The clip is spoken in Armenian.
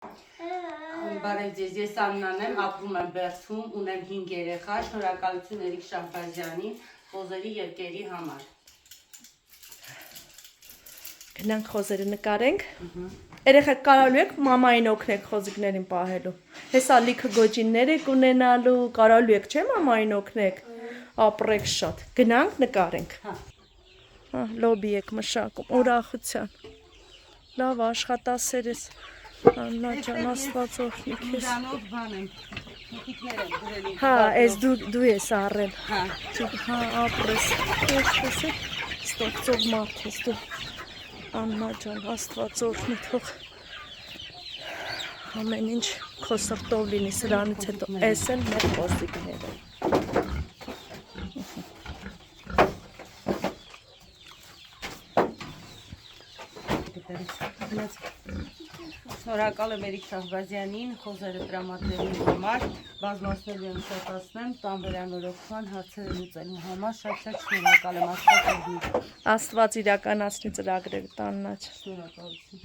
Բարև ձեզ, ես Աննան եմ, ապրում եմ Բերդում, ունեմ 5 երեխա, շնորհակալություն Էրիկ Շահբազյանին խոզերի և կերի համար։ Գնանք խոզերը նկարենք։ Երեխեք կարալու եք մամային օգնեք խոզիկներին պահելու։ Հեսա լիքը գոջիններ եք ունենալու, կարալու եք չէ մամային օգնեք։ Ապրեք շատ։ Գնանք նկարենք։ Լոբի եք մշակում, ուրախության։ Լավ աշխատասեր ես։ Աննա ջան, Աստված օրհնի քեզ։ Դրանով բան եմ, մտիկներ եմ գրել։ Հա, ես դու ես առել։ Հա, ապրես։ Ես ստեղծող մարդ ես դու։ Աննա ջան, Աստված օրհնի թող ամեն ինչ քո սրտով լինի, սրանից հետո էս են մեր խոզիկները։ Շնորհակալ եմ Էրիկ Շահբազյանին խոզերը տրամադրելու համար, բազմացնելու եմ շատացնեմ, տանվերանորոգման հարցերը լուծելու համար շատ շնորհակալ եմ, Աստված օրհնի։ Աստված իրականացնի ծրագրերը տաննաչ։ Շնորհակալություն։